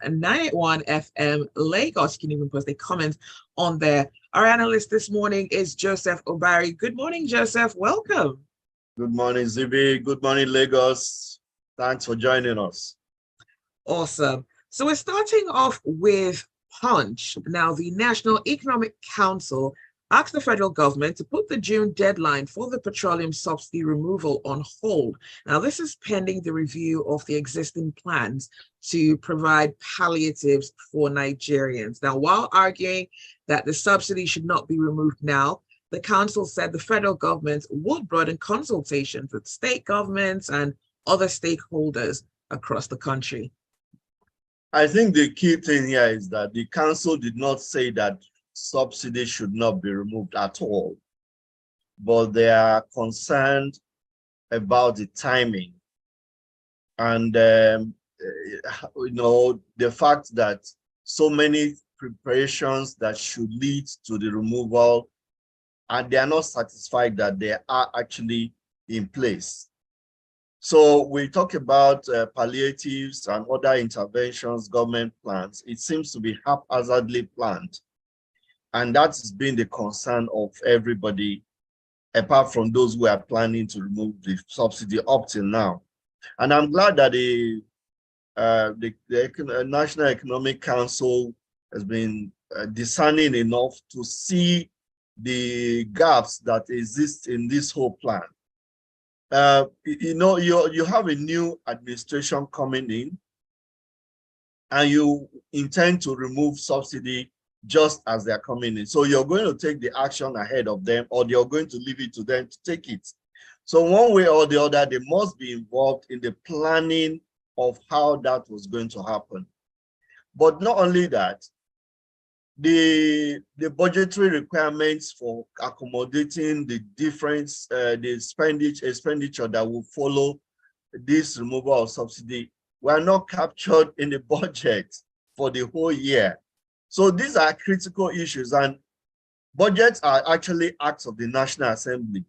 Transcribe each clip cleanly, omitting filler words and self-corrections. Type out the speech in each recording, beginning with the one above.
91 FM Lagos. You can even post a comment on there. Our analyst this morning is Joseph Obari. Good morning, Joseph. Welcome. Good morning, Zibby. Good morning, Lagos. Thanks for joining us. Awesome. So we're starting off with Punch. Now, the National Economic Council asked the federal government to put the June deadline for the petroleum subsidy removal on hold. Now, this is pending the review of the existing plans to provide palliatives for Nigerians. Now, while arguing that the subsidy should not be removed now, the council said the federal government would broaden consultations with state governments and other stakeholders across the country. I think the key thing here is that the council did not say that subsidy should not be removed at all, but they are concerned about the timing and the fact that so many preparations that should lead to the removal, and they are not satisfied that they are actually in place. So we talk about palliatives and other interventions, government plans. It seems to be haphazardly planned. And that's been the concern of everybody, apart from those who are planning to remove the subsidy up till now. And I'm glad that the National Economic Council has been discerning enough to see the gaps that exist in this whole plan. You have a new administration coming in, and you intend to remove subsidy just as they're coming in. So you're going to take the action ahead of them, or you're going to leave it to them to take it. So one way or the other, they must be involved in the planning of how that was going to happen. But not only that, the budgetary requirements for accommodating the different the expenditure that will follow this removal of subsidy were not captured in the budget for the whole year. So these are critical issues, and budgets are actually acts of the National Assembly.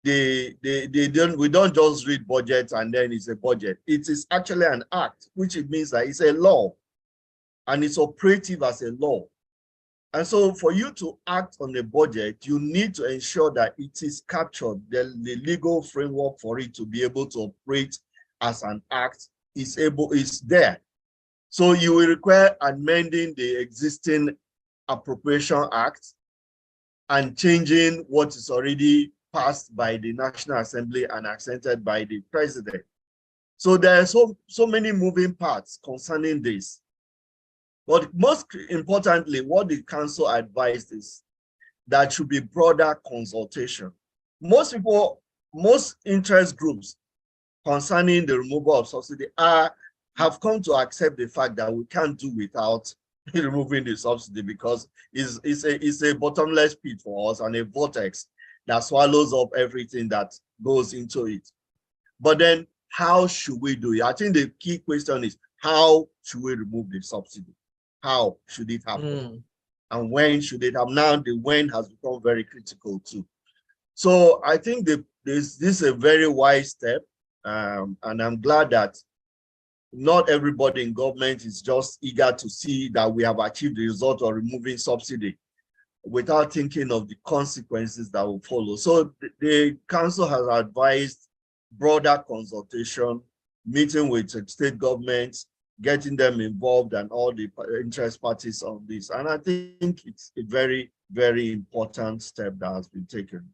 We don't just read budgets and then it's a budget. It is actually an act, which it means that it's a law and it's operative as a law. And so for you to act on a budget, you need to ensure that it is captured, the legal framework for it to be able to operate as an act is there. So you will require amending the existing Appropriation Act and changing what is already passed by the National Assembly and accented by the President. So there are so many moving parts concerning this. But most importantly, what the council advised is that should be broader consultation. Most interest groups concerning the removal of subsidy have come to accept the fact that we can't do without removing the subsidy, because it's a bottomless pit for us and a vortex that swallows up everything that goes into it. But then how should we do it? I think the key question is, how should we remove the subsidy? How should it happen? And when should it happen? Now the when has become very critical too. So I think this is a very wise step, and I'm glad that not everybody in government is just eager to see that we have achieved the result of removing subsidy without thinking of the consequences that will follow. So the council has advised broader consultation, meeting with state governments, getting them involved and all the interest parties on this. And I think it's a very, very important step that has been taken.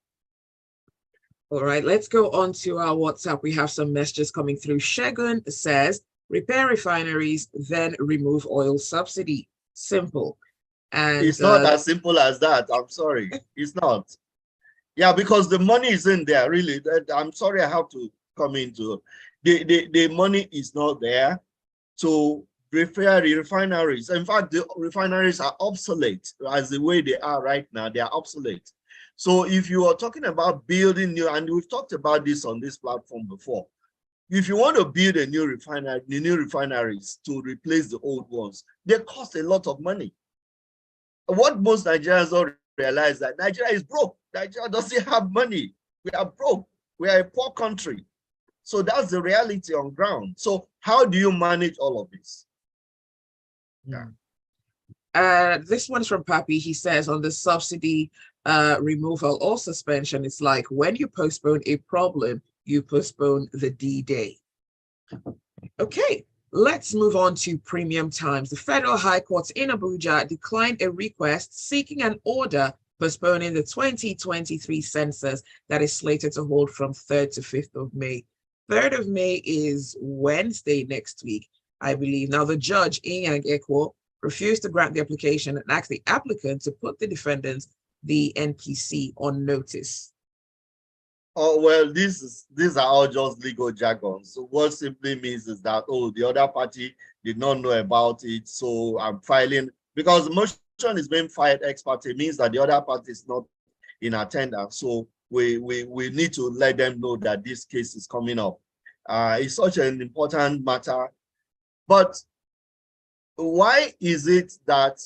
All right, let's go on to our WhatsApp. We have some messages coming through. Shegun says, repair refineries, then remove oil subsidy. Simple. And it's not as simple as that. I'm sorry. It's not. Yeah, because the money isn't there, really. I'm sorry, I have to come into the money is not there to repair the refineries. In fact, the refineries are obsolete as the way they are right now. They are obsolete. So if you are talking about building new, and we've talked about this on this platform before, if you want to build a new refinery, the new refineries to replace the old ones, they cost a lot of money. What most Nigerians don't realize that Nigeria is broke. Nigeria doesn't have money. We are broke. We are a poor country. So that's the reality on ground. So how do you manage all of this? Yeah. This one's from Pappy. He says on the subsidy removal or suspension, it's like when you postpone a problem, you postpone the D-Day. Okay, let's move on to premium times. The Federal High Court in Abuja declined a request seeking an order postponing the 2023 census that is slated to hold from 3rd to 5th of May. 3rd of May is Wednesday next week, I believe. Now, the judge, Inyang Ekwo, refused to grant the application and asked the applicant to put the defendants, the NPC, on notice. Oh, well, these are all just legal jargon. So what simply means is that, oh, the other party did not know about it, so I'm filing, because the motion is being filed ex parte, means that the other party is not in attendance. So we need to let them know that this case is coming up. It's such an important matter. But why is it that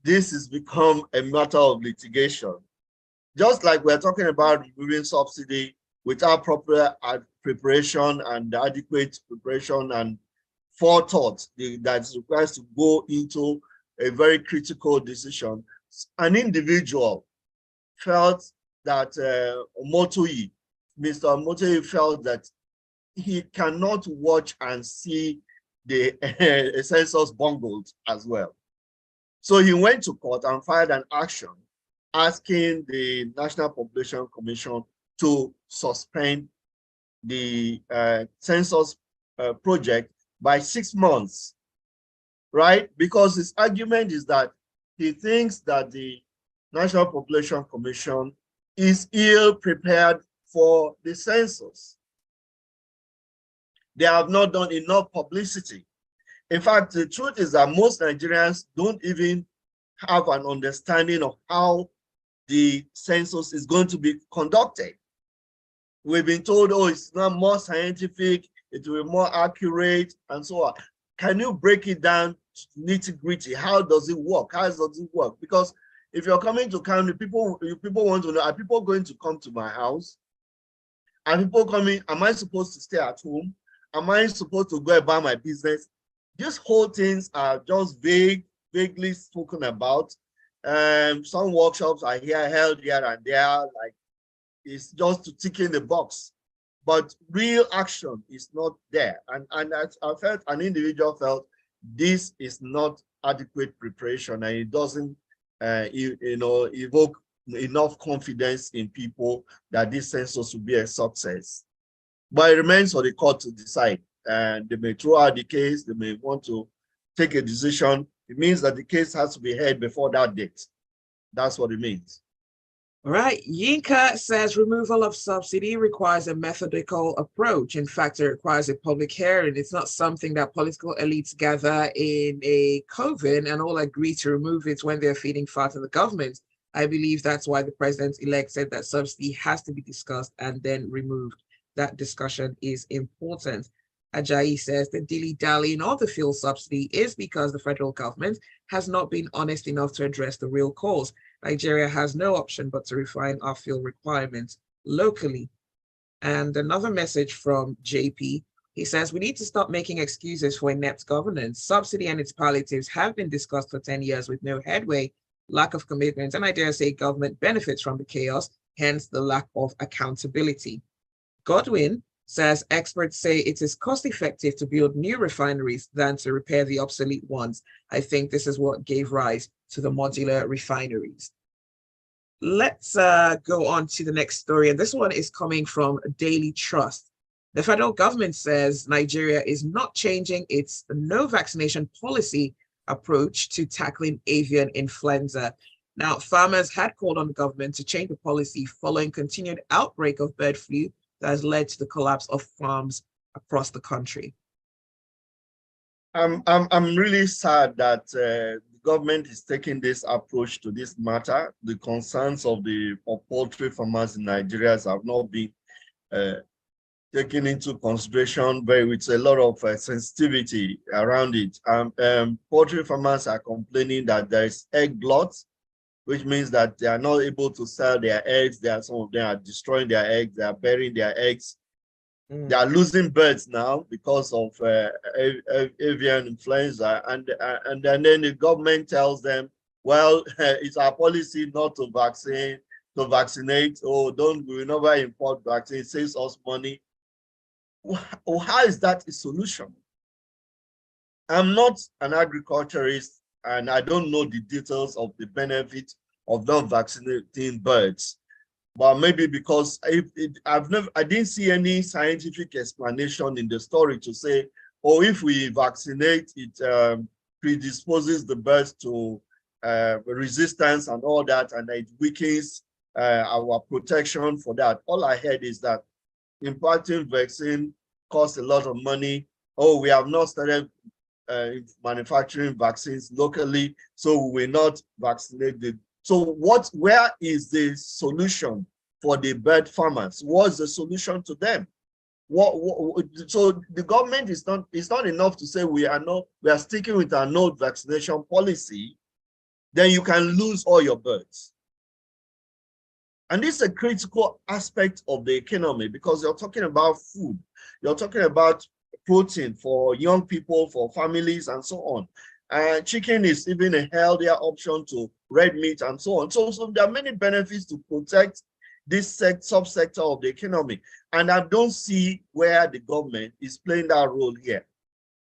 this has become a matter of litigation? Just like we're talking about removing subsidy without proper preparation and adequate preparation and forethought that's required to go into a very critical decision. An individual felt that Mr. Omotoyi felt that he cannot watch and see the census bungled as well. So he went to court and filed an action asking the National Population Commission to suspend the census project by 6 months, right? Because his argument is that he thinks that the National Population Commission is ill prepared for the census. They have not done enough publicity. In fact, the truth is that most Nigerians don't even have an understanding of how the census is going to be conducted. We've been told, oh, it's not more scientific, it will be more accurate, and so on. Can you break it down nitty-gritty? How does it work? How does it work? Because if you're coming to county, people want to know, are people going to come to my house? Are people coming? Am I supposed to stay at home? Am I supposed to go about my business? These whole things are just vaguely spoken about. Some workshops are held here and there, like it's just to tick in the box, but real action is not there. And I felt, an individual felt, this is not adequate preparation, and it doesn't evoke enough confidence in people that this census will be a success. But it remains for the court to decide. And they may throw out the case, they may want to take a decision. It means that the case has to be heard before that date. That's what it means. All right. Yinka says removal of subsidy requires a methodical approach. In fact, it requires a public hearing. It's not something that political elites gather in a coven and all agree to remove it when they're feeding fat to the government. I believe that's why the president-elect said that subsidy has to be discussed and then removed. That discussion is important. Ajayi says the dilly-dallying of the fuel subsidy is because the federal government has not been honest enough to address the real cause. Nigeria has no option but to refine our fuel requirements locally. And another message from JP, he says, we need to stop making excuses for inept governance. Subsidy and its palliatives have been discussed for 10 years with no headway, lack of commitment, and I dare say government benefits from the chaos, hence the lack of accountability. Godwin says experts say it is cost-effective to build new refineries than to repair the obsolete ones. I think this is what gave rise to the modular refineries. Let's go on to the next story. And this one is coming from Daily Trust. The federal government says Nigeria is not changing its no vaccination policy approach to tackling avian influenza. Now, farmers had called on the government to change the policy following continued outbreak of bird flu that has led to the collapse of farms across the country. I'm really sad that the government is taking this approach to this matter. The concerns of the poultry farmers in Nigeria have not been taken into consideration with a lot of sensitivity around it. Poultry farmers are complaining that there is egg glut, which means that they are not able to sell their eggs. Some of them are destroying their eggs, they are burying their eggs. They are losing birds now because of avian influenza, and then the government tells them, well, it's our policy not to vaccinate. Oh, we will never import vaccine. It saves us money. How is that a solution? I'm not an agriculturist, and I don't know the details of the benefit of not vaccinating birds. But maybe because I didn't see any scientific explanation in the story to say, oh, if we vaccinate, it predisposes the birds to resistance and all that, and it weakens our protection for that. All I heard is that importing vaccine costs a lot of money. Oh, we have not started manufacturing vaccines locally, so we will not vaccinate the. So where is the solution for the bird farmers? What's the solution to them? So the government is not, it's not enough to say we are sticking with our no vaccination policy, then you can lose all your birds. And this is a critical aspect of the economy, because you're talking about food, you're talking about protein for young people, for families, and so on. Chicken is even a healthier option to red meat and so on. So there are many benefits to protect this subsector of the economy. And I don't see where the government is playing that role here.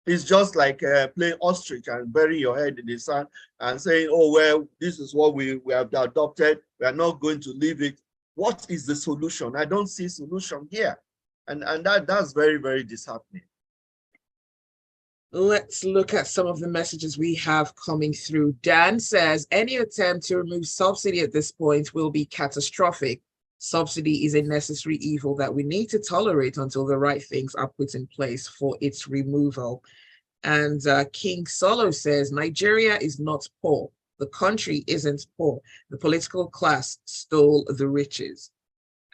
It's just like playing ostrich and burying your head in the sand and saying, oh, well, this is what we have adopted. We are not going to leave it. What is the solution? I don't see a solution here. And that's very, very disheartening. Let's look at some of the messages we have coming through. Dan says, any attempt to remove subsidy at this point will be catastrophic. Subsidy is a necessary evil that we need to tolerate until the right things are put in place for its removal. And King Solo says, Nigeria is not poor. The country isn't poor. The political class stole the riches.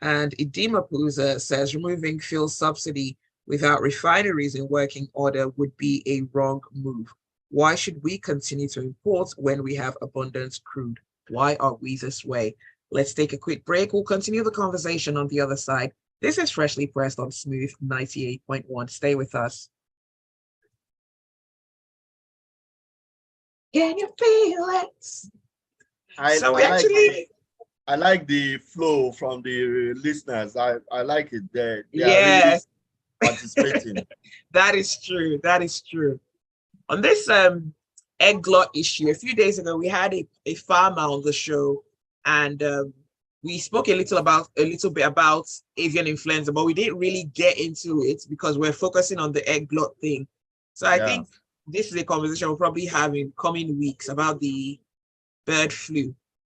And Idima Puza says, removing fuel subsidy without refineries in working order would be a wrong move. Why should we continue to import when we have abundant crude? Why are we this way? Let's take a quick break. We'll continue the conversation on the other side. This is Freshly Pressed on Smooth 98.1. Stay with us. Can you feel it? I like the flow from the listeners. I like it there. Yes. Participating. That is true. That is true. On this egg glut issue, a few days ago, we had a farmer on the show, and we spoke a little bit about avian influenza, but we didn't really get into it because we're focusing on the egg glut thing. So I think this is a conversation we'll probably have in coming weeks about the bird flu,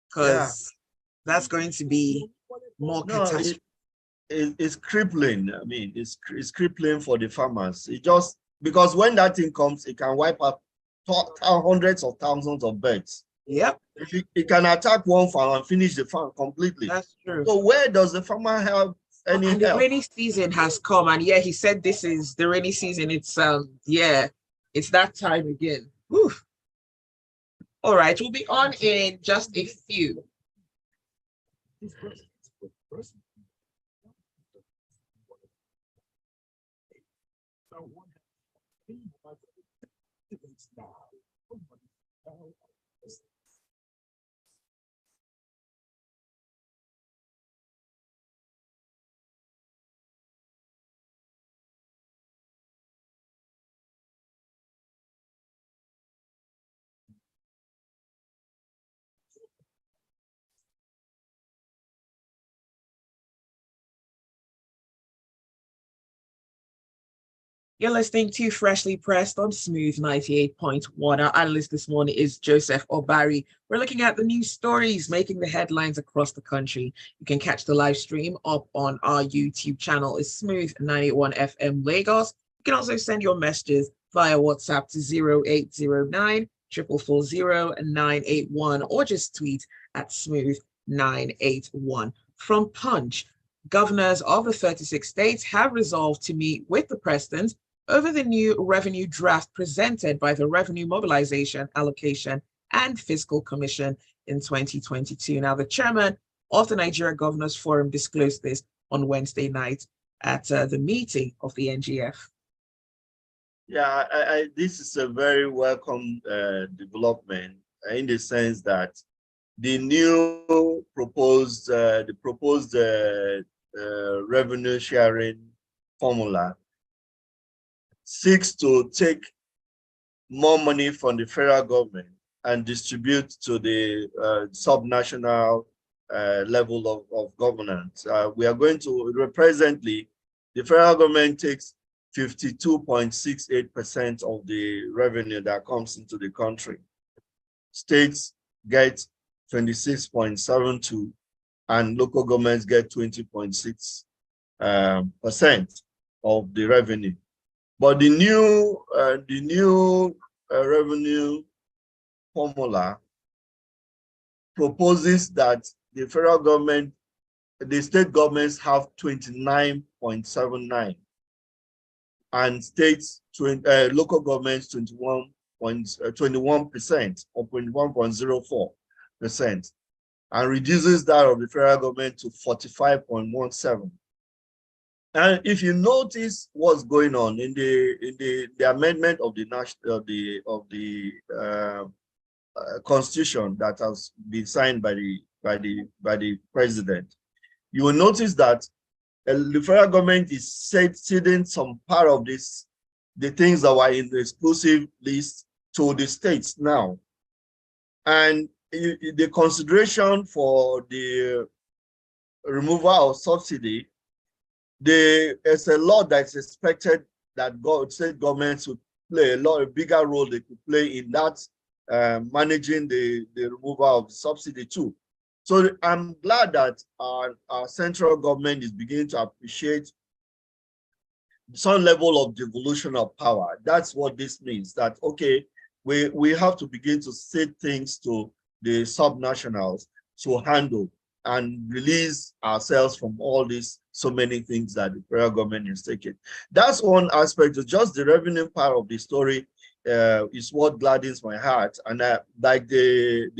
because that's going to be more catastrophic. It's crippling. I mean, it's crippling for the farmers. It just, because when that thing comes, it can wipe out hundreds of thousands of birds. Yep. It can attack one farm and finish the farm completely. That's true. So where does the farmer have any help? The rainy season has come, and he said this is the rainy season. It's it's that time again. Whew. All right, we'll be on in just a few. You're listening to Freshly Pressed on Smooth 98.1. Our analyst this morning is Joseph Obari. We're looking at the news stories making the headlines across the country. You can catch the live stream up on our YouTube channel. It's Smooth 91 FM Lagos. You can also send your messages via WhatsApp to 0809 440 981 or just tweet at Smooth 981. From Punch, governors of the 36 states have resolved to meet with the president over the new revenue draft presented by the Revenue Mobilization, Allocation, and Fiscal Commission in 2022. Now, the chairman of the Nigeria Governors Forum disclosed this on Wednesday night. at the meeting of the NGF. Yeah, this is a very welcome development in the sense that the new proposed revenue sharing formula seeks to take more money from the federal government and distribute to the subnational level of governance. We are going to presently, the federal government takes 52.68% of the revenue that comes into the country. States get 26.72, and local governments get 20.6% of the revenue. But the new revenue formula proposes that the federal government, the state governments have 29.79, and states, local governments 21% or 21.04%, and reduces that of the federal government to 45.17. And if you notice what's going on in the amendment of the Constitution that has been signed by the president, you will notice that the federal government is ceding some part of this, the things that were in the exclusive list, to the states now. And the consideration for the removal of subsidy, there's a lot that's expected that state governments would play a bigger role they could play in that, managing the removal of subsidy too. So I'm glad that our central government is beginning to appreciate some level of devolution of power. That's what this means, that, okay, we have to begin to say things to the subnationals to handle and release ourselves from all these, so many things that the federal government is taking. That's one aspect. Just the revenue part of the story is what gladdens my heart. And like the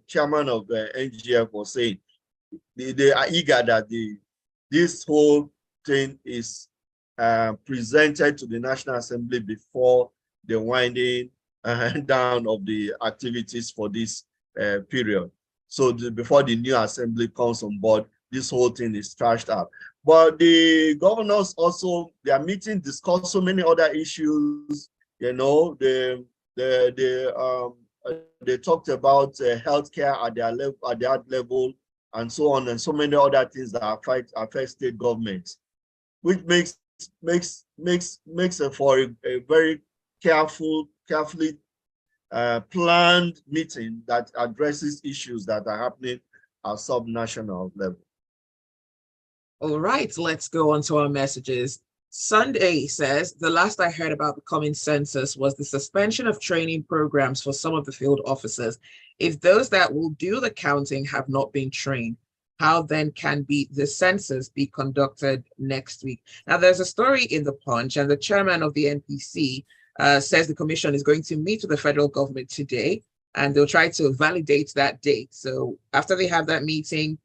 chairman of the NGF was saying, they are eager that this whole thing is presented to the National Assembly before the winding down of the activities for this period. So before the new assembly comes on board, this whole thing is trashed up. But the governors also, their meeting discussed so many other issues. You know, they talked about healthcare at that level, and so on, and so many other things that affect state governments, which makes it for a very carefully planned meeting that addresses issues that are happening at subnational level. All right, let's go on to our messages. Sunday says, the last I heard about the coming census was the suspension of training programs for some of the field officers. If those that will do the counting have not been trained, how then can the census be conducted next week? Now, there's a story in the Punch, and the chairman of the NPC says the commission is going to meet with the federal government today, and they'll try to validate that date. So after they have that meeting,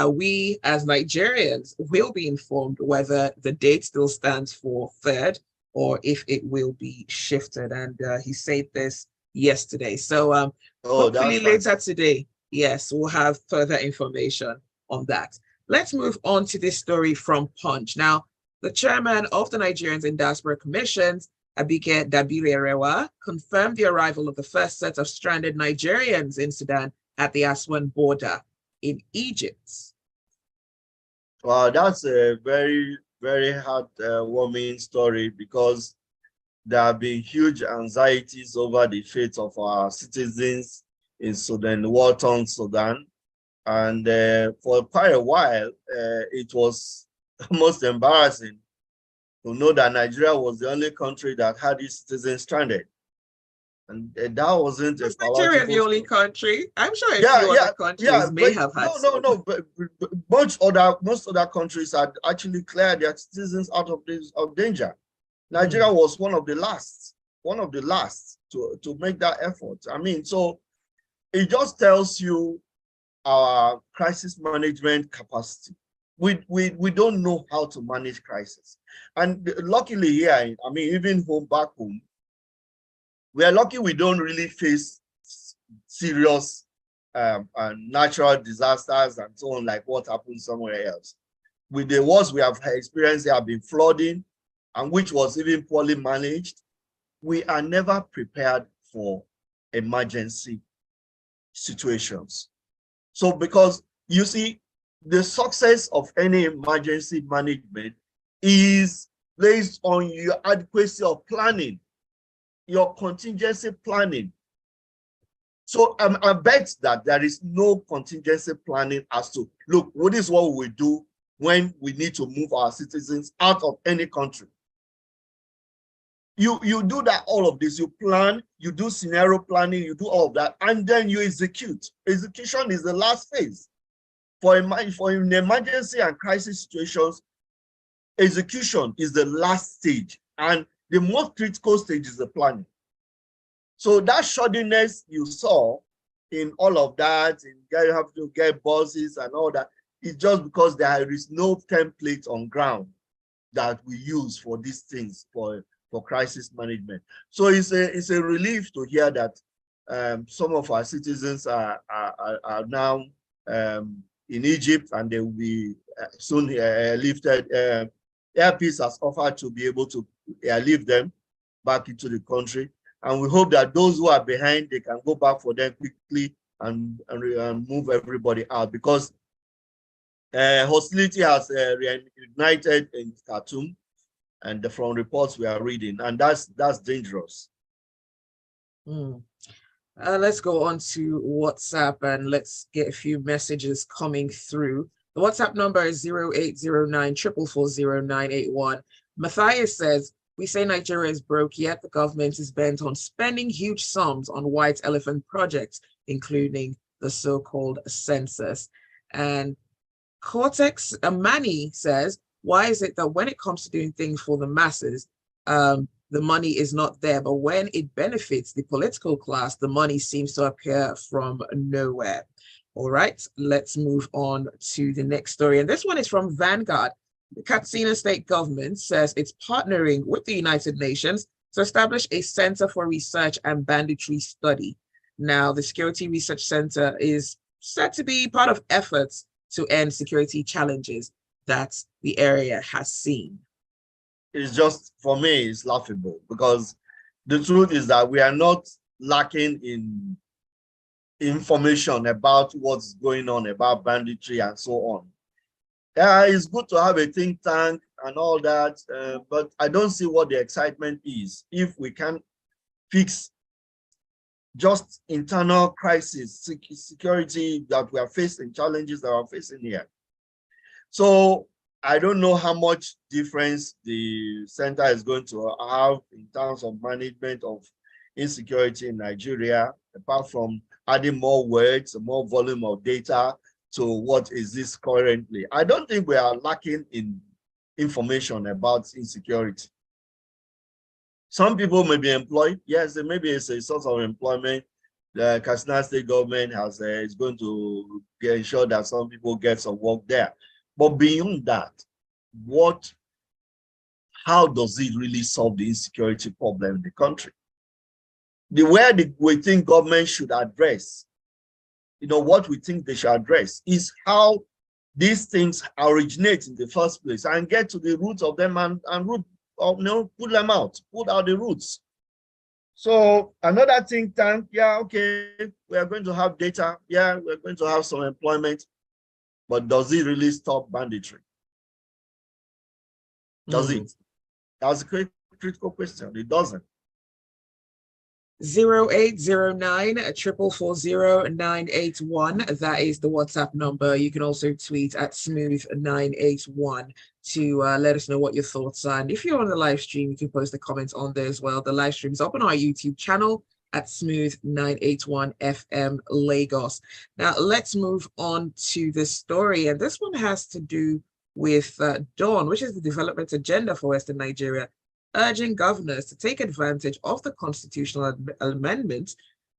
we as Nigerians will be informed whether the date still stands for 3rd or if it will be shifted. And he said this yesterday. So hopefully later today, yes, we'll have further information on that. Let's move on to this story from Punch. Now, the chairman of the Nigerians in Diaspora Commissions, Abike Dabiri-Erewa, confirmed the arrival of the first set of stranded Nigerians in Sudan at the Aswan border in Egypt. Well, that's a very, very heartwarming story, because there have been huge anxieties over the fate of our citizens in Sudan, war-torn Sudan. And for quite a while, it was almost embarrassing to know that Nigeria was the only country that had its citizens stranded. And that wasn't a Nigeria the only country. I'm sure a few other countries may have had. No. But most other countries had actually cleared their citizens out of danger. Nigeria was one of the last to make that effort. I mean, so it just tells you our crisis management capacity. we don't know how to manage crisis. And luckily here, I mean, even back home, we are lucky we don't really face serious natural disasters and so on, like what happened somewhere else. With the worst we have experienced, there have been flooding, and which was even poorly managed. We are never prepared for emergency situations. So because you see, the success of any emergency management is based on your adequacy of planning, your contingency planning. So I bet that there is no contingency planning as to, look, what is what we do when we need to move our citizens out of any country. You do that, all of this, you plan, you do scenario planning, you do all of that, and then you execute. Execution is the last phase. For in emergency and crisis situations, execution is the last stage, and the most critical stage is the planning. So that shoddiness you saw in all of that, and you have to get buses and all that, is just because there is no template on ground that we use for these things for crisis management. So it's a relief to hear that some of our citizens are now in Egypt, and they will be soon lifted. Air Peace has offered to be able to airlift them back into the country. And we hope that those who are behind, they can go back for them quickly and move everybody out, because hostility has reignited in Khartoum, and from reports we are reading, and that's dangerous. Let's go on to WhatsApp and let's get a few messages coming through. The WhatsApp number is 0809 440 981. Matthias says, we say Nigeria is broke, yet the government is bent on spending huge sums on white elephant projects, including the so-called census. And Cortex Amani says, why is it that when it comes to doing things for the masses, the money is not there, but when it benefits the political class, the money seems to appear from nowhere? All right, let's move on to the next story. And this one is from Vanguard. The Katsina state government says it's partnering with the United Nations to establish a Center for Research and Banditry Study. Now, the Security Research Center is said to be part of efforts to end security challenges that the area has seen. It's just, for me, it's laughable, because the truth is that we are not lacking in information about what's going on about banditry and so on. It's good to have a think tank and all that, but I don't see what the excitement is if we can fix just internal crisis, security that we are facing, challenges that we are facing here. So I don't know how much difference the center is going to have in terms of management of insecurity in Nigeria, apart from adding more words, more volume of data to what exists currently. I don't think we are lacking in information about insecurity. Some people may be employed. Yes, maybe it's a source of employment. The Katsina state government is going to ensure that some people get some work there. But beyond that, how does it really solve the insecurity problem in the country? We think government should address, what we think they should address is how these things originate in the first place, and get to the roots of them and put them out, put out the roots. So another think tank, yeah, okay, we are going to have data, yeah, we're going to have some employment, but does it really stop banditry? Does it? That's a critical question. It doesn't. 0809 440 981. That is the WhatsApp number. You can also tweet at smooth981 to let us know what your thoughts are. And if you're on the live stream, you can post a comment on there as well. The live stream is up on our YouTube channel at smooth981 FM Lagos. Now let's move on to the story, and this one has to do with DAWN, which is the development agenda for Western Nigeria, urging governors to take advantage of the constitutional amendment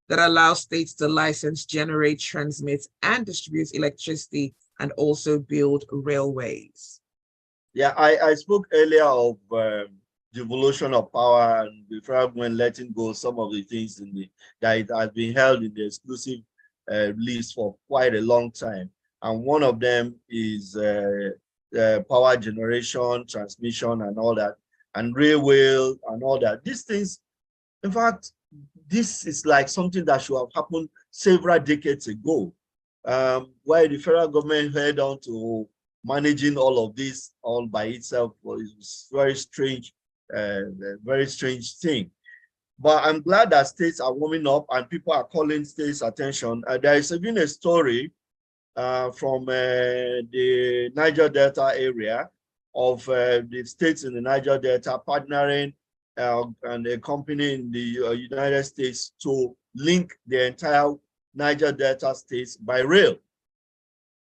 that allows states to license, generate, transmit, and distribute electricity and also build railways. Yeah, I spoke earlier of devolution of power and the federal government letting go some of the things that it has been held in the exclusive list for quite a long time. And one of them is power generation, transmission, and all that, and railway and all that. These things, in fact, this is like something that should have happened several decades ago, where the federal government held on to managing all of this all by itself was very strange thing. But I'm glad that states are warming up and people are calling states' attention. There is even a story from the Niger Delta area of the states in the Niger Delta partnering and a company in the United States to link the entire Niger Delta states by rail.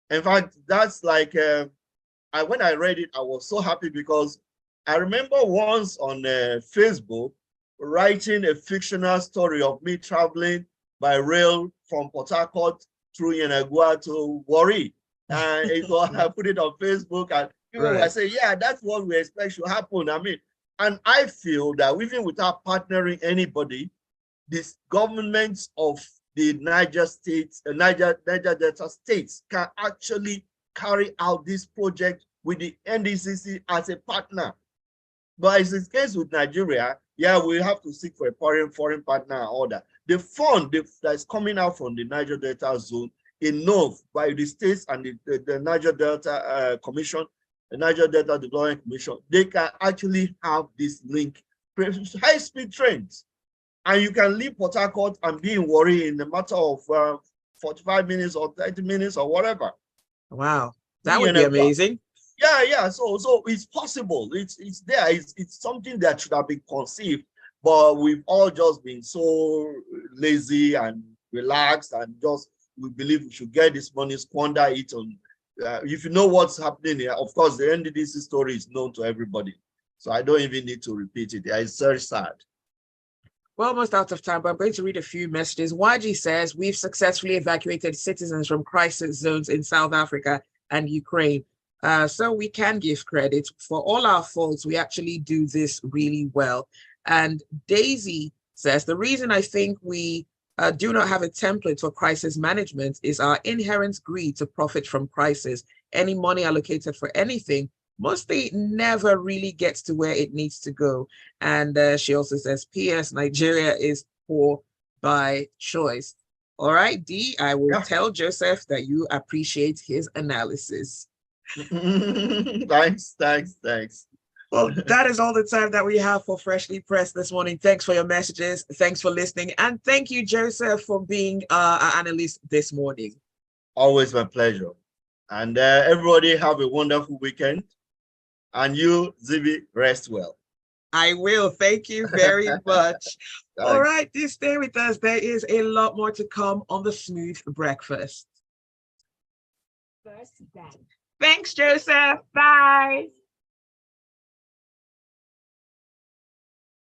In fact, that's like, when I read it, I was so happy because I remember once on Facebook writing a fictional story of me traveling by rail from Port Harcourt through Yenagua to Warri. And I put it on Facebook and people were saying, yeah, that's what we expect should happen. I mean, and I feel that even without partnering anybody, these governments of the Niger states, Niger Delta states can actually carry out this project with the NEC as a partner. But as is the case with Nigeria, yeah, we have to seek for a foreign partner and all that. The fund that is coming out from the Niger Delta zone, enough by the states and the Niger Delta Commission, the Niger Delta Development Commission, they can actually have this link, high-speed trains. And you can leave Port Harcourt and be in Warri in a matter of 45 minutes or 30 minutes or whatever. Wow, that would be amazing. Yeah. So it's possible. It's there. It's something that should have been conceived, but we've all just been so lazy and relaxed and just we believe we should get this money, squander it on. If you know what's happening here, of course, the NDDC story is known to everybody, so I don't even need to repeat it. It's very sad. We're almost out of time, but I'm going to read a few messages. YG says, we've successfully evacuated citizens from crisis zones in South Africa and Ukraine. So we can give credit for all our faults. We actually do this really well. And Daisy says, the reason I think we do not have a template for crisis management is our inherent greed to profit from crisis. Any money allocated for anything mostly never really gets to where it needs to go. And she also says, P.S. Nigeria is poor by choice. All right, D, I will tell Joseph that you appreciate his analysis. Thanks. Well, that is all the time that we have for Freshly Pressed this morning. Thanks for your messages. Thanks for listening. And thank you, Joseph, for being our analyst this morning. Always my pleasure. And everybody have a wonderful weekend. And you, Zibby, rest well. I will. Thank you very much. All right, this stay with us. There is a lot more to come on the Smooth Breakfast. Thanks, Joseph. Bye.